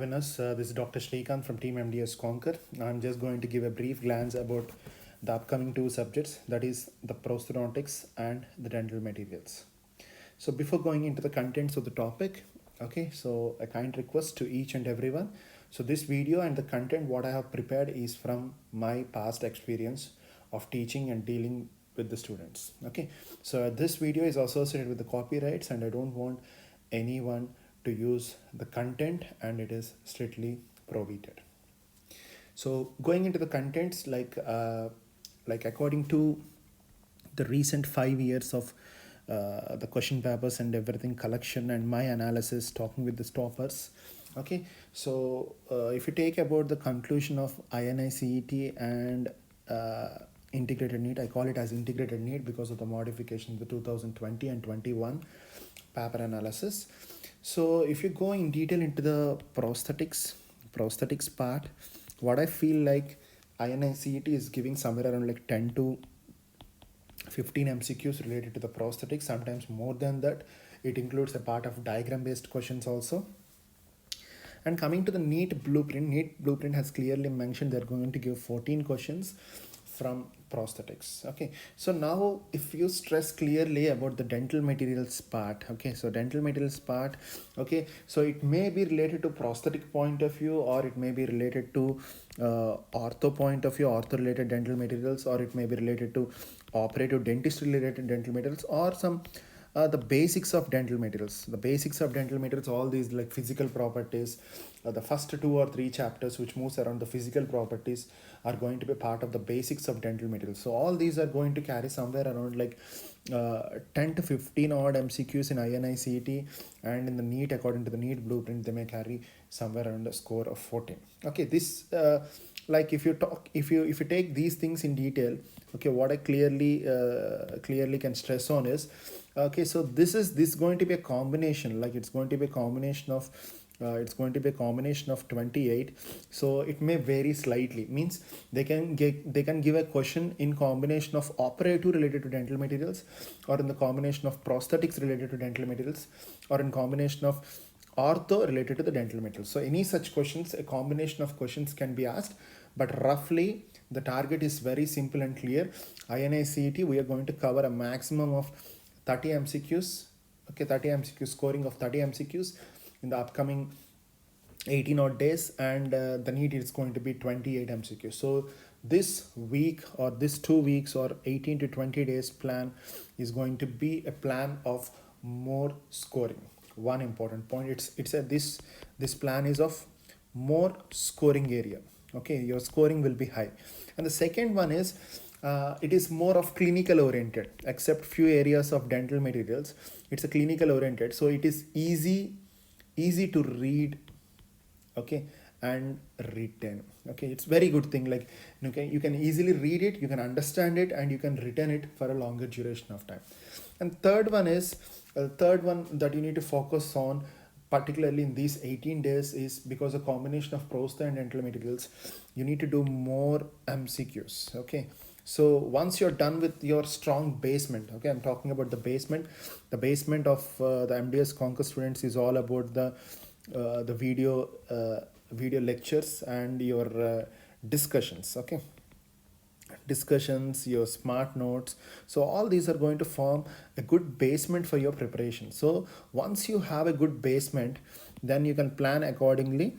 This is Dr. Srikanth from Team MDS Conquer. I'm just going to give a brief glance about the upcoming two subjects, that is the prosthodontics and the dental materials. So before going into the contents of the topic, okay, so a kind request to each and everyone. So this video and the content what I have prepared is from my past experience of teaching and dealing with the students. Okay, so this video is associated with the copyrights and I don't want anyone to use the content, and it is strictly prohibited. So going into the contents, like according to the recent 5 years of the question papers and everything collection and my analysis talking with the stoppers. Okay, so if you take about the conclusion of INICET and integrated NEET, I call it as integrated NEET because of the modification in the 2020 and 21 paper analysis. So if you go in detail into the prosthetics part, what I feel like INICET is giving somewhere around like 10 to 15 MCQs related to the prosthetics, sometimes more than that. It includes a part of diagram based questions also. And coming to the NEET blueprint has clearly mentioned they're going to give 14 questions from prosthetics. Okay, so now if you stress clearly about the dental materials part, okay, so dental materials part, okay, so it may be related to prosthetic point of view, or it may be related to ortho point of view, ortho related dental materials, or it may be related to operative dentistry related dental materials, or some the basics of dental materials. The basics of dental materials, all these like physical properties, the first 2 or 3 chapters which moves around the physical properties are going to be part of the basics of dental materials. So all these are going to carry somewhere around like 10 to 15 odd MCQs in INICET, and in the NEET, according to the NEET blueprint, they may carry somewhere around a score of 14. Okay, this like if you take these things in detail, okay, what I clearly can stress on is, okay, so this going to be a combination, like it's going to be a combination of 28. So it may vary slightly, means they can give a question in combination of operative related to dental materials, or in the combination of prosthetics related to dental materials, or in combination of ortho related to the dental materials. So any such questions, a combination of questions can be asked, but roughly the target is very simple and clear. INICET, we are going to cover a maximum of 30 MCQs. Okay, 30 MCQ scoring of 30 MCQs in the upcoming 18 odd days, and the NEET is going to be 28 MCQs. So this week or this 2 weeks or 18 to 20 days plan is going to be a plan of more scoring. One important point, this plan is of more scoring area. Okay, your scoring will be high. And the second one is it is more of clinical oriented, except few areas of dental materials. It's a clinical oriented, so it is easy to read, okay, and retain. Okay, it's very good thing, like you can easily read it, you can understand it, and you can retain it for a longer duration of time. And third one that you need to focus on, particularly in these 18 days, is because a combination of prostho and dental materials, you need to do more MCQs. Okay, so once you're done with your strong basement, okay, I'm talking about the basement of the MDS Conquer students is all about the video lectures and your discussions. Okay, discussions, your smart notes. So all these are going to form a good basement for your preparation. So once you have a good basement, then you can plan accordingly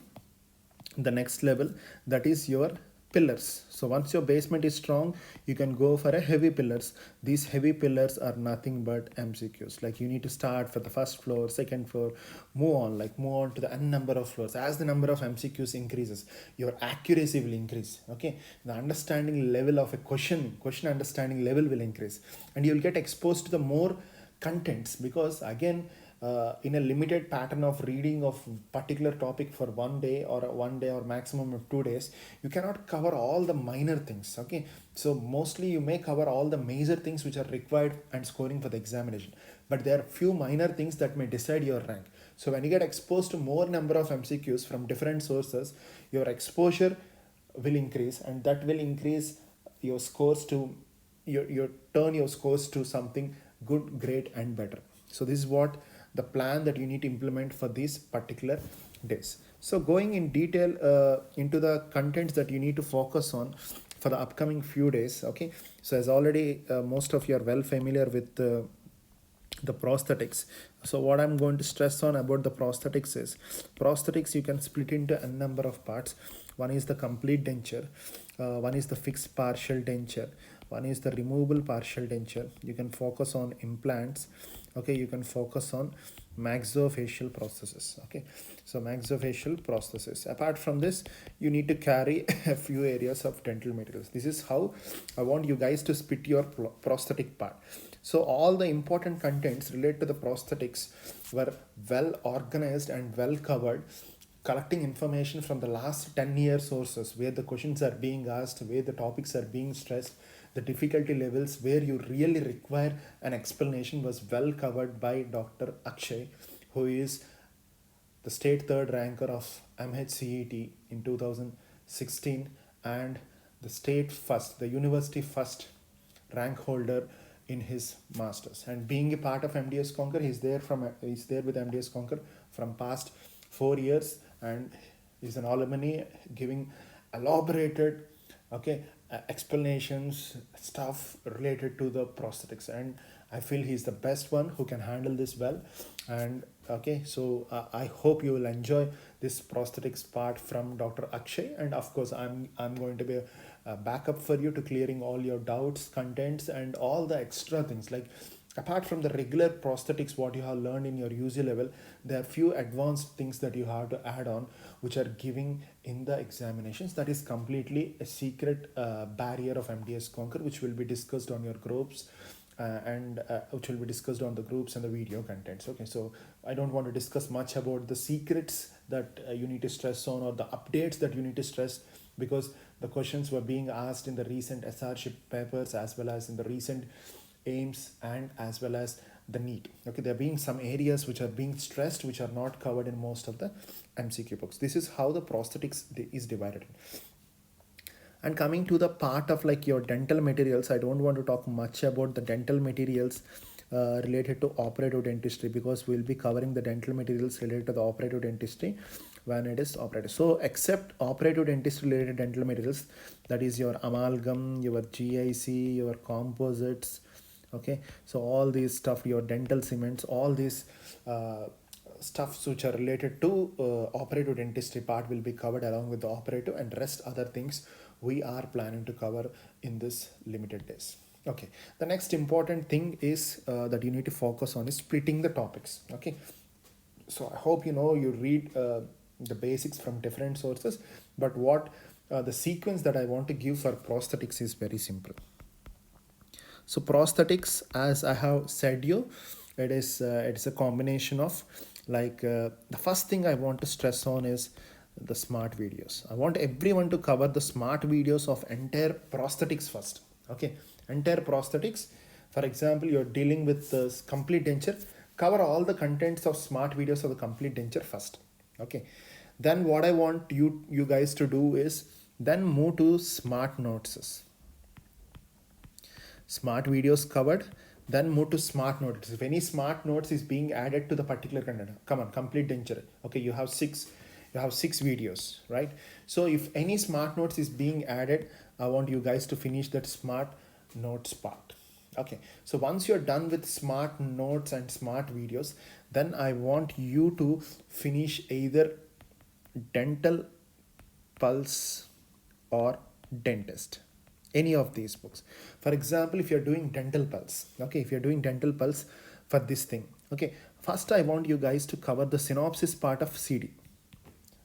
the next level, that is your pillars. So once your basement is strong, you can go for a heavy pillars. These heavy pillars are nothing but MCQs. Like you need to start for the first floor, second floor, move on to the n number of floors. As the number of MCQs increases, your accuracy will increase. Okay, the understanding level of a question understanding level will increase, and you will get exposed to the more contents, because again, in a limited pattern of reading of particular topic for one day or maximum of 2 days, you cannot cover all the minor things. Okay, so mostly you may cover all the major things which are required and scoring for the examination, but there are few minor things that may decide your rank. So when you get exposed to more number of MCQs from different sources, your exposure will increase, and that will increase your scores to your turn your scores to something good, great, and better. So this is what the plan that you need to implement for these particular days. So going in detail into the contents that you need to focus on for the upcoming few days. Okay, so as already most of you are well familiar with the prosthetics. So what I'm going to stress on about the prosthetics is, prosthetics you can split into a number of parts. One is the complete denture, one is the fixed partial denture, one is the removable partial denture. You can focus on implants. Okay, you can focus on maxillofacial processes. Okay, so maxillofacial prosthesis. Apart from this, you need to carry a few areas of dental materials. This is how I want you guys to split your prosthetic part. So all the important contents related to the prosthetics were well organized and well covered, collecting information from the last 10 year sources where the questions are being asked, where the topics are being stressed, the difficulty levels where you really require an explanation was well covered by Dr. Akshay, who is the state third ranker of MHCET in 2016 and the state first, the university first rank holder in his masters. And being a part of MDS Conquer, he's there with MDS Conquer from past 4 years, and he's an alumni giving elaborated, okay, explanations, stuff related to the prosthetics, and I feel he's the best one who can handle this well. And okay, so I hope you will enjoy this prosthetics part from Dr. Akshay, and of course I'm going to be a backup for you to clearing all your doubts, contents, and all the extra things. Like apart from the regular prosthetics what you have learned in your UG level, there are few advanced things that you have to add on which are giving in the examinations. That is completely a secret barrier of MDS Conquer, which will be discussed on your groups and which will be discussed on the groups and the video contents. Okay, so I don't want to discuss much about the secrets that you need to stress on or the updates that you need to stress, because the questions were being asked in the recent SRship papers as well as in the recent AIMS and as well as the NEET. Okay, there being some areas which are being stressed which are not covered in most of the MCQ books. This is how the prosthetics is divided. And coming to the part of like your dental materials, I don't want to talk much about the dental materials related to operative dentistry, because we'll be covering the dental materials related to the operative dentistry when it is operative. So except operative dentistry related dental materials, that is your amalgam, your GIC, your composites. Okay, so all these stuff, your dental cements, all these stuffs which are related to operative dentistry part will be covered along with the operative, and rest other things we are planning to cover in this limited days. Okay, the next important thing is that you need to focus on is splitting the topics. Okay, so I hope you read the basics from different sources, but what the sequence that I want to give for prosthetics is very simple. So prosthetics, as I have said you, it's a combination of like the first thing I want to stress on is the smart videos. I want everyone to cover the smart videos of entire prosthetics first. Okay, entire prosthetics. For example, you're dealing with the complete denture, cover all the contents of smart videos of the complete denture first. Okay, then what I want you guys to do is then move to smart notes. Smart videos covered, then move to smart notes. If any smart notes is being added to the particular content, come on, complete denture. Okay, you have six videos, right? So if any smart notes is being added, I want you guys to finish that smart notes part. Okay, so once you're done with smart notes and smart videos, then I want you to finish either dental pulse or dentist, any of these books. For example, if you're doing dental pulse, okay, if you're doing dental pulse for this thing, okay, first I want you guys to cover the synopsis part of CD,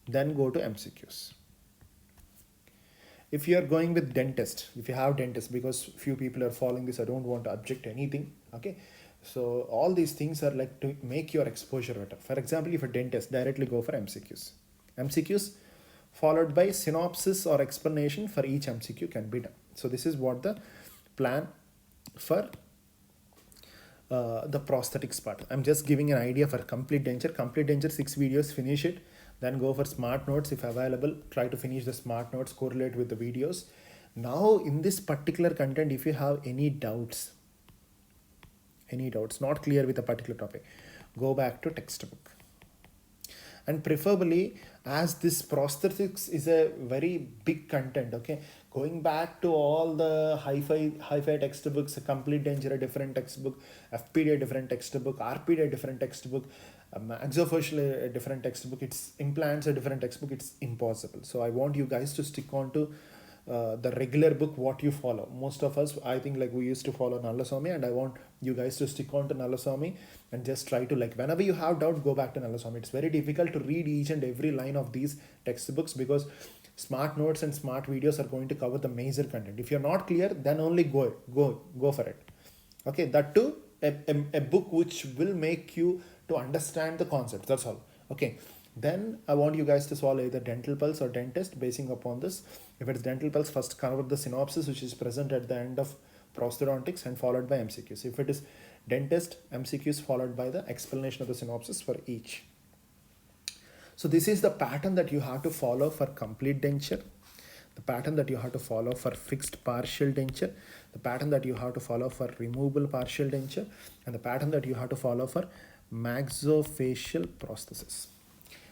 then go to MCQs. If you are going with dentist, if you have dentist, because few people are following this, I don't want to object anything. Okay, so all these things are like to make your exposure better. For example, if a dentist, directly go for MCQs followed by synopsis or explanation for each MCQ can be done. So this is what the plan for the prosthetics part. I'm just giving an idea for complete denture 6 videos, finish it, then go for smart notes if available, try to finish the smart notes, correlate with the videos. Now in this particular content, if you have any doubts, not clear with a particular topic, go back to textbook. And preferably as this prosthetics is a very big content. Okay, going back to all the hi-fi textbooks, a complete danger a different textbook, FPD a different textbook, RPD a different textbook, maxillofacial a different textbook, it's implants a different textbook, it's impossible. So I want you guys to stick on to the regular book what you follow. Most of us, I think, like, we used to follow Nalaswamy, and I want you guys to stick on to Nalaswamy and just try to, like, whenever you have doubt, go back to Nalaswamy. It's very difficult to read each and every line of these textbooks because smart notes and smart videos are going to cover the major content. If you're not clear, then only go for it. Okay, that too, a book which will make you to understand the concept. That's all. Okay, then I want you guys to solve either Dental Pulse or Dentist basing upon this. If it's Dental Pulse, first cover the synopsis which is present at the end of prosthodontics and followed by MCQs. If it is Dentist, MCQs followed by the explanation of the synopsis for each. So this is the pattern that you have to follow for complete denture, the pattern that you have to follow for fixed partial denture, the pattern that you have to follow for removable partial denture, and the pattern that you have to follow for maxillofacial prosthesis.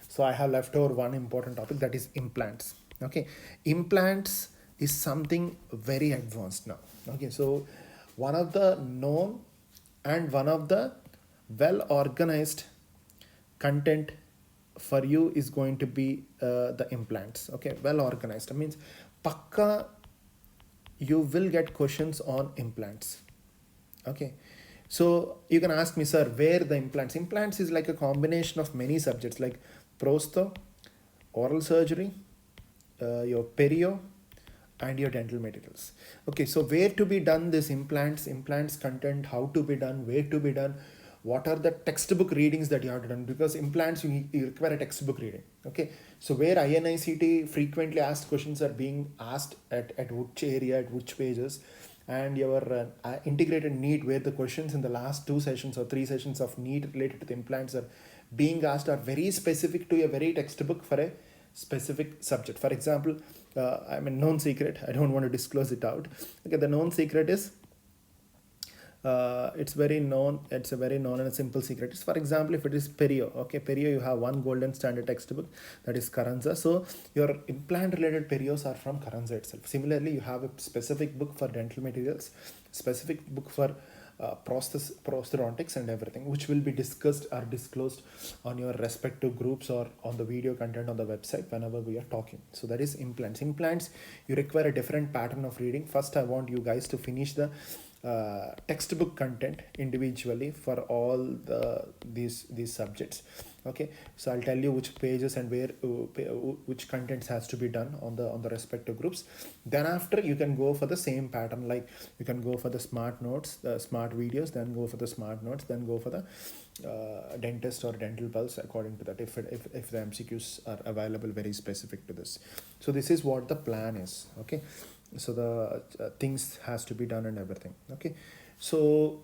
So I have left over one important topic, that is implants. Okay, implants is something very advanced now. Okay, so one of the known and one of the well organized content for you is going to be the implants. Okay, well organized, I means pakka you will get questions on implants. Okay, so you can ask me, sir, where the implants is like a combination of many subjects like prostho, oral surgery, your perio, and your dental materials. Okay, so where to be done this implants content, how to be done, where to be done, what are the textbook readings that you have to done, because implants you require a textbook reading. Okay, so where INICT frequently asked questions are being asked at which area, at which pages, and your integrated NEET, where the questions in the last 2 sessions or 3 sessions of NEET related to the implants are being asked are very specific to a very textbook for a specific subject. For example, I mean, known secret, I don't want to disclose it out. Okay, the known secret is it's very known, it's a very known and a simple secret. It's, for example, if it is perio, okay, perio, you have one golden standard textbook, that is Karanza. So your implant related perios are from Karanza itself. Similarly, you have a specific book for dental materials, specific book for prosthodontics and everything, which will be discussed or disclosed on your respective groups or on the video content on the website whenever we are talking. So that is implants. You require a different pattern of reading. First, I want you guys to finish the textbook content individually for all these subjects. Okay, so I'll tell you which pages and where which contents has to be done on the respective groups. Then after, you can go for the same pattern, like you can go for the smart notes, the smart videos, then go for the smart notes, then go for the dentist or dental pulse according to that, if the MCQs are available very specific to this. So this is what the plan is. Okay, so the things has to be done and everything. Okay, so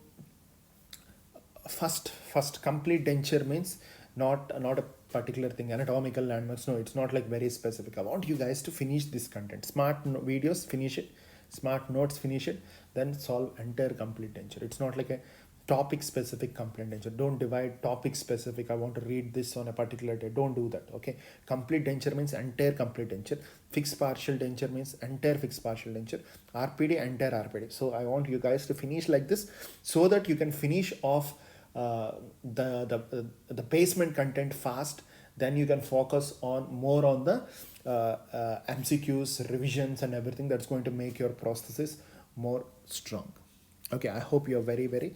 first complete denture means not a particular thing, anatomical landmarks. No, it's not like very specific. I want you guys to finish this content. Smart videos, finish it. Smart notes, finish it. Then solve entire complete denture. It's not like a topic specific complete denture. Don't divide topic specific. I want to read this on a particular day. Don't do that. Okay, complete denture means entire complete denture. Fixed partial denture means entire fixed partial denture. RPD, entire RPD. So I want you guys to finish like this, so that you can finish off the basement content fast. Then you can focus on more on the MCQs, revisions, and everything that's going to make your prosthesis more strong. Okay, I hope you're very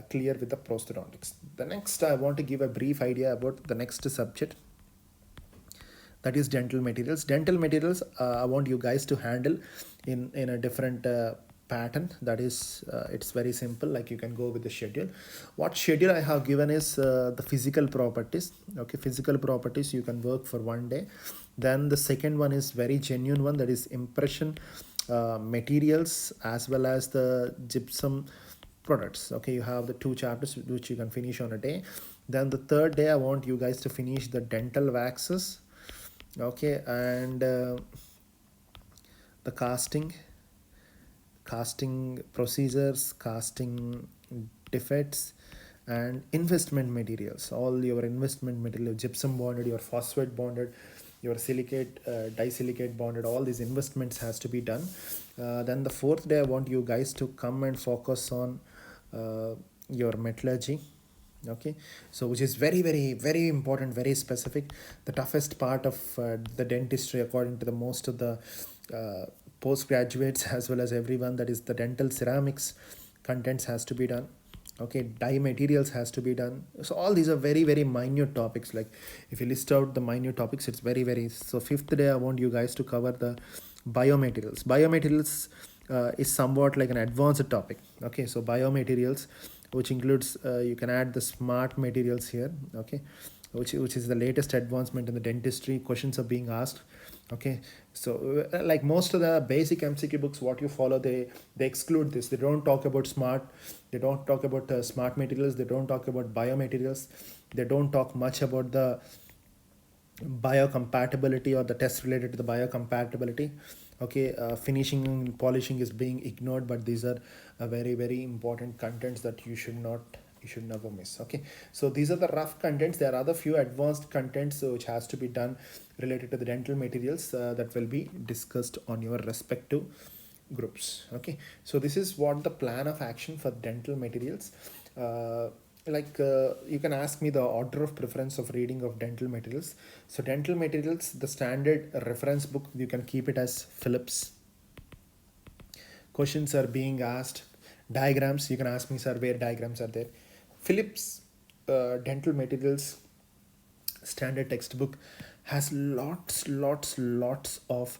clear with the prosthodontics. The next, I want to give a brief idea about the next subject, that is dental materials. Dental materials, I want you guys to handle in a different pattern. That is, it's very simple, like you can go with the schedule. What schedule I have given is the physical properties. Okay, physical properties you can work for 1 day. Then the second one is very genuine one, that is impression materials as well as the gypsum products. Okay, you have the 2 chapters which you can finish on a day. Then the third day, I want you guys to finish the dental waxes. Okay, and the casting procedures, casting defects, and investment materials. All your investment material, gypsum bonded, your phosphate bonded, your silicate, disilicate bonded, all these investments has to be done. Then the fourth day I want you guys to come and focus on your metallurgy. Okay, so which is very very very important, very specific. The toughest part of the dentistry according to the most of the postgraduates as well as everyone, that is the dental ceramics contents has to be done. Okay, dye materials has to be done. So all these are very very minute topics. Like if you list out the minute topics, it's very very. So fifth day I want you guys to cover the biomaterials. Is somewhat like an advanced topic. Okay, so biomaterials, which includes you can add the smart materials here. Okay, which is the latest advancement in the dentistry. Questions are being asked. Okay, so like most of the basic MCQ books what you follow, they exclude this. They don't talk about smart, they don't talk about smart materials, they don't talk about biomaterials, they don't talk much about the biocompatibility or the test related to the biocompatibility. Okay, finishing and polishing is being ignored, but these are very very important contents that you should never miss. Okay, so these are the rough contents. There are other few advanced contents which has to be done related to the dental materials that will be discussed on your respective groups. Okay, so this is what the plan of action for dental materials. You can ask me the order of preference of reading of dental materials. So dental materials, the standard reference book, you can keep it as Phillips. Questions are being asked. Diagrams, you can ask me, sir, where diagrams are there. Phillips dental materials standard textbook has lots of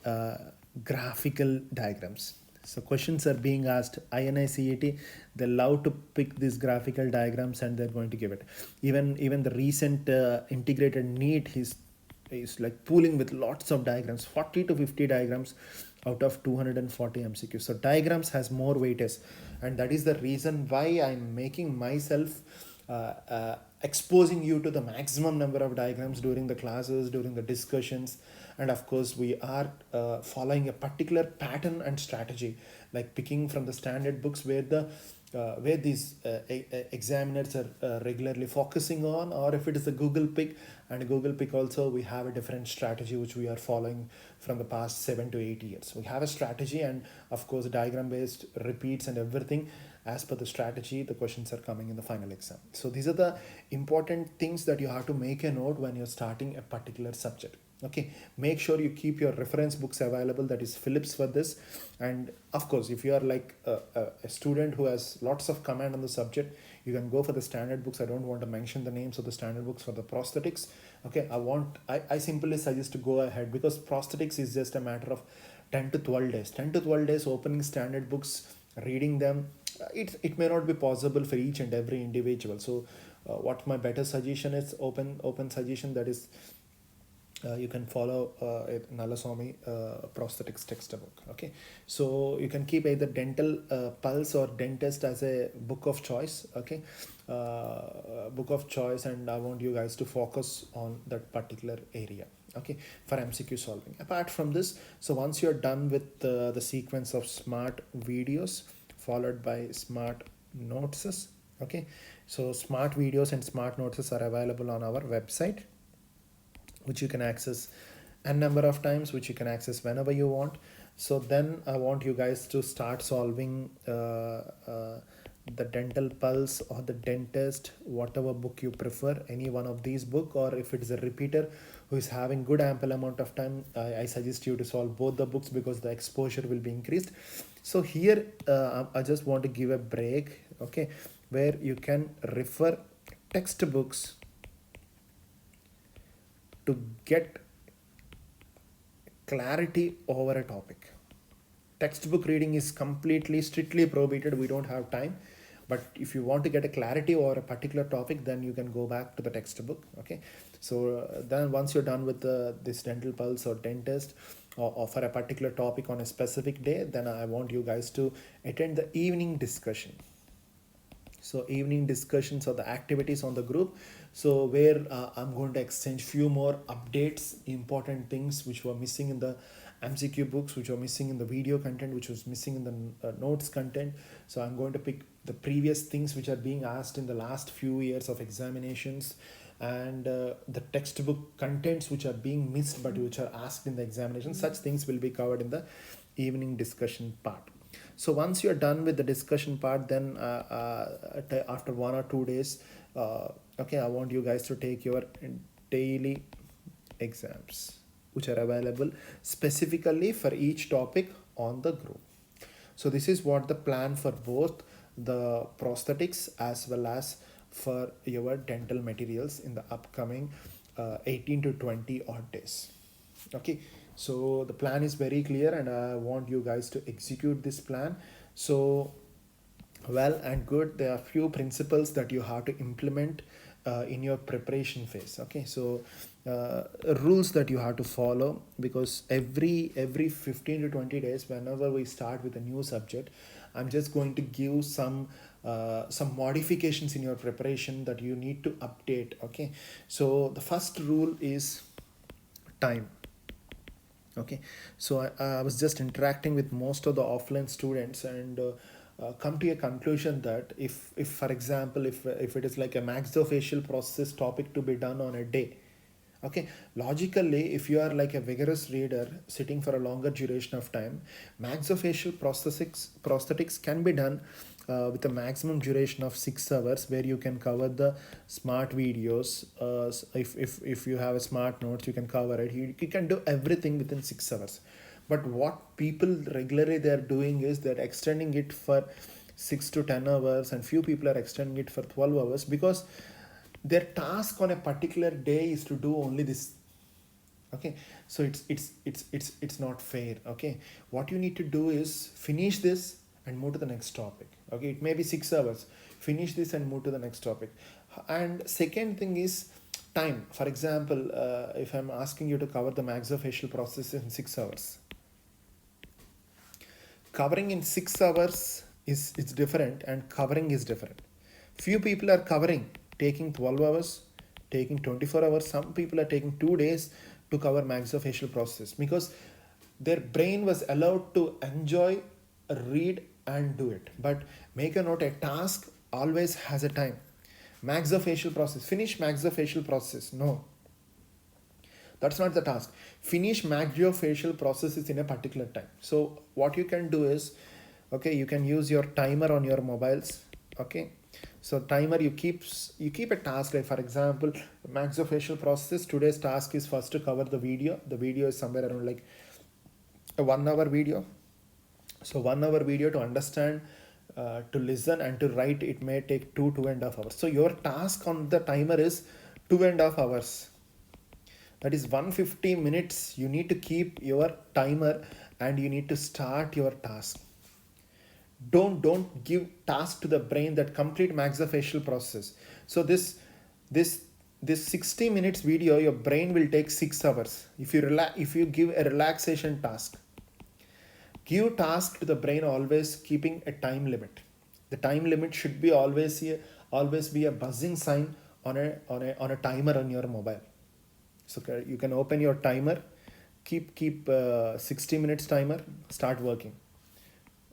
uh, graphical diagrams. So questions are being asked. INICET, they love to pick these graphical diagrams and they're going to give it. Even the recent integrated NEET is like pooling with lots of diagrams, 40 to 50 diagrams out of 240 MCQs. So diagrams has more weightage, and that is the reason why I'm making myself exposing you to the maximum number of diagrams during the classes, during the discussions. And of course we are following a particular pattern and strategy, like picking from the standard books where these examiners are regularly focusing on, or if it is a Google pick. And Google pick also, we have a different strategy which we are following from the past 7 to 8 years. We have a strategy, and of course diagram based repeats and everything. As per the strategy, the questions are coming in the final exam. So these are the important things that you have to make a note when you're starting a particular subject. Okay, make sure you keep your reference books available, that is Phillips for this. And of course if you are like a student who has lots of command on the subject, you can go for the standard books. I don't want to mention the names of the standard books for the prosthetics. Okay, I simply suggest to go ahead, because prosthetics is just a matter of 10 to 12 days. 10 to 12 days opening standard books, reading them. It may not be possible for each and every individual. So what my better suggestion is, open suggestion, that is you can follow Nalaswamy prosthetics textbook. Okay, so you can keep either dental pulse or dentist as a book of choice. Okay, book of choice, and I want you guys to focus on that particular area. Okay, for MCQ solving. Apart from this, so once you're done with the sequence of smart videos followed by smart notes. Okay, so smart videos and smart notes are available on our website, which you can access a number of times, which you can access whenever you want. So then I want you guys to start solving the dental pulse or the dentist, whatever book you prefer, any one of these book. Or if it is a repeater who is having good ample amount of time, I suggest you to solve both the books, because the exposure will be increased. So here I just want to give a break, okay, where you can refer textbooks to get clarity over a topic. Textbook reading is completely strictly prohibited. We don't have time. But if you want to get a clarity over a particular topic, then you can go back to the textbook. Okay, so then once you're done with this dental pulse or dentist, or for a particular topic on a specific day, then I want you guys to attend the evening discussion. So evening discussions or the activities on the group, so where I'm going to exchange few more updates, important things which were missing in the MCQ books, which were missing in the video content, which was missing in the notes content. So I'm going to pick the previous things which are being asked in the last few years of examinations, and the textbook contents which are being missed but which are asked in the examination, such things will be covered in the evening discussion part. So once you're done with the discussion part, then after 1 or 2 days, okay, I want you guys to take your daily exams which are available specifically for each topic on the group. So this is what the plan for both the prosthetics as well as for your dental materials in the upcoming 18 to 20 odd days. Okay, so the plan is very clear and I want you guys to execute this plan. So well and good, there are few principles that you have to implement in your preparation phase. Okay, so rules that you have to follow, because every 15 to 20 days whenever we start with a new subject, I'm just going to give some modifications in your preparation that you need to update. Okay, so the first rule is time. Okay, so I was just interacting with most of the offline students and come to a conclusion that if for example, if it is like a maxillofacial process topic to be done on a day, okay, logically if you are like a vigorous reader sitting for a longer duration of time, maxillofacial prosthetics can be done with a maximum duration of 6 hours, where you can cover the smart videos. If you have a smart notes, you can cover it. You can do everything within 6 hours. But what people regularly they are doing is they're extending it for 6 to 10 hours, and few people are extending it for 12 hours because their task on a particular day is to do only this. Okay, so it's not fair. Okay, what you need to do is finish this and move to the next topic. Okay, it may be 6 hours, finish this and move to the next topic. And second thing is time. For example, if I'm asking you to cover the maxillofacial process in 6 hours, covering in 6 hours is it's different and covering is different. Few people are covering taking 12 hours, taking 24 hours. Some people are taking 2 days to cover maxillofacial process because their brain was allowed to enjoy, read and do it. But make a note, a task always has a time. Maxillofacial process, finish maxillofacial process, no, that's not the task. Finish maxillofacial processes in a particular time. So what you can do is, okay, you can use your timer on your mobiles. Okay, so timer, you keep a task, like for example, maxillofacial process, today's task is first to cover the video. The video is somewhere around like a 1 hour video. So 1 hour video to understand, to listen and to write, it may take 2.5 hours. So your task on the timer is 2.5 hours. That is 150 minutes. You need to keep your timer and you need to start your task. Don't give task to the brain that complete maxillofacial process. So this 60 minutes video, your brain will take 6 hours. If you give a relaxation task, give task to the brain always keeping a time limit. The time limit should be always be a buzzing sign on a timer on your mobile. So you can open your timer, keep 60 minutes timer, start working.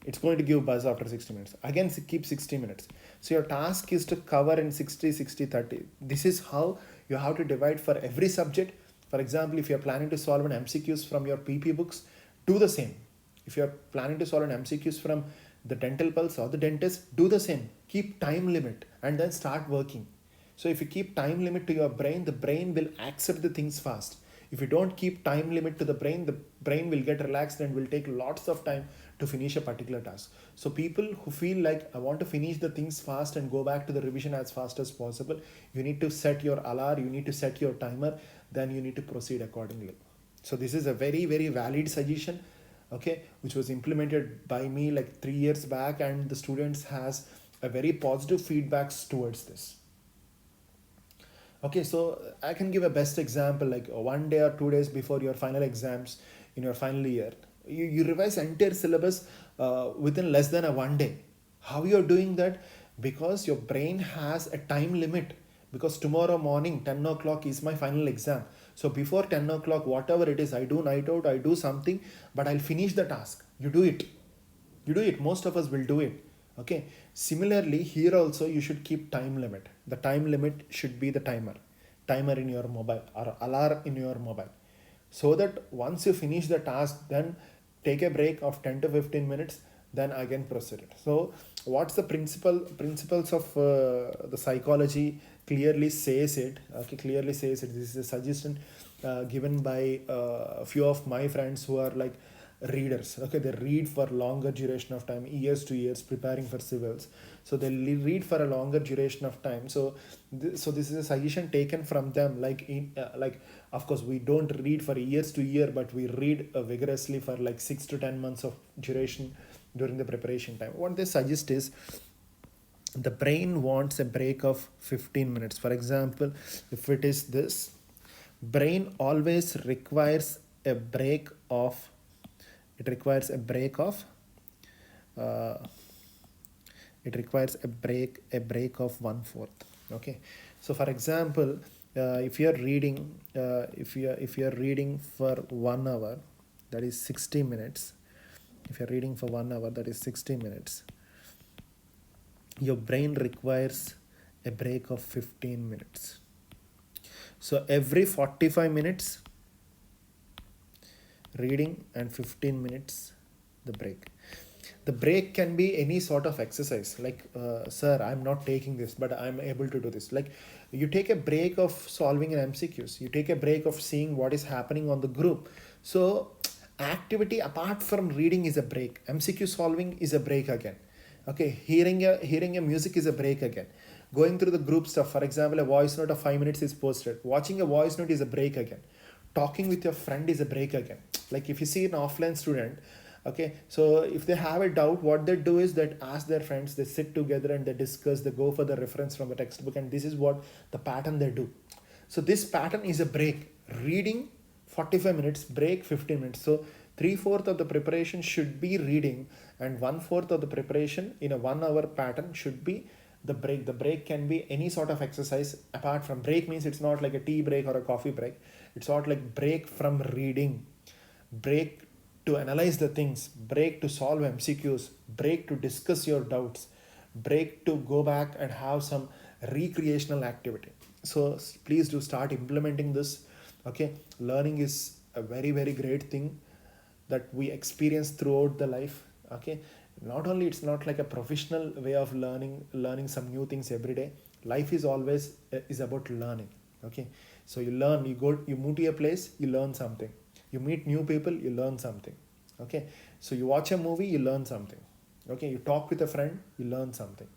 It's going to give buzz after 60 minutes. Again, keep 60 minutes. So your task is to cover in 60-60-30. This is how you have to divide for every subject. For example, if you're planning to solve an MCQs from your PP books, do the same. If you're planning to solve an MCQs from the Dental Pulse or the dentist, do the same. Keep time limit and then start working. So if you keep time limit to your brain, the brain will accept the things fast. If you don't keep time limit to the brain will get relaxed and will take lots of time to finish a particular task. So people who feel like I want to finish the things fast and go back to the revision as fast as possible, you need to set your alarm, you need to set your timer, then you need to proceed accordingly. So this is a very, very valid suggestion, okay, which was implemented by me like 3 years back, and the students has a very positive feedbacks towards this. Okay, so I can give a best example, like 1 day or 2 days before your final exams in your final year, you revise entire syllabus within less than a 1 day. How you're doing that? Because your brain has a time limit, because tomorrow morning 10 o'clock is my final exam. So before 10 o'clock, whatever it is, I do night out, I do something, but I'll finish the task. You do it. Most of us will do it. Okay, similarly here also you should keep time limit. The time limit should be the timer. timer in your mobile or alarm in your mobile, so that once you finish the task, then take a break of 10 to 15 minutes, then again proceed it. So what's the principles of the psychology clearly says it, okay, clearly says it. This is a suggestion given by a few of my friends who are like readers, okay. They read for longer duration of time, years to years, preparing for civils. So they read for a longer duration of time. So so this is a suggestion taken from them, like like, of course we don't read for years to year, but we read vigorously for like 6 to 10 months of duration during the preparation time. What they suggest is, the brain wants a break of 15 minutes. For example, if it is this, brain always requires a break of, it requires a break of uh, it requires a break of 1/4. Okay. So for example, if you are reading if you are reading for 1 hour, that is 60 minutes. If you are reading for 1 hour, that is 60 minutes, your brain requires a break of 15 minutes. So every 45 minutes reading and 15 minutes the break. The break can be any sort of exercise, like sir, I'm not taking this, but I'm able to do this. Like, you take a break of solving an MCQs, you take a break of seeing what is happening on the group. So activity apart from reading is a break, MCQ solving is a break again, okay. Hearing a music is a break again. Going through the group stuff, for example, a voice note of 5 minutes is posted, watching a voice note is a break again. Talking with your friend is a break again. Like, if you see an offline student, okay, so if they have a doubt, what they do is that ask their friends, they sit together and they discuss, they go for the reference from the textbook, and this is what the pattern they do. So this pattern is a break. Reading 45 minutes, break 15 minutes. So 3/4 of the preparation should be reading, and 1/4 of the preparation in a 1 hour pattern should be the break. The break can be any sort of exercise. Apart from break means it's not like a tea break or a coffee break. It's not like break from reading, break to analyze the things, break to solve MCQs, break to discuss your doubts, break to go back and have some recreational activity. So please do start implementing this. Okay, learning is a very, very great thing that we experience throughout the life. Okay, not only it's not like a professional way of learning some new things every day. Life is always is about learning. Okay, so you learn, you move to a place, you learn something, you meet new people, you learn something. Okay, so you watch a movie, you learn something. Okay, you talk with a friend, you learn something.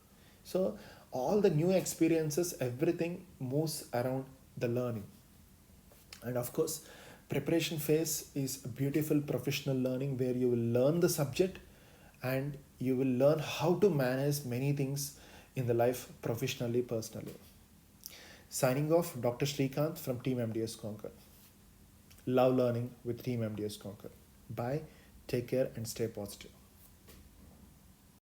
So all the new experiences, everything moves around the learning. And of course, preparation phase is a beautiful professional learning where you will learn the subject and you will learn how to manage many things in the life, professionally, personally. Signing off, Dr. Srikanth from Team MDS Conquer. Love learning with Team MDS Conquer. Bye, take care, and stay positive.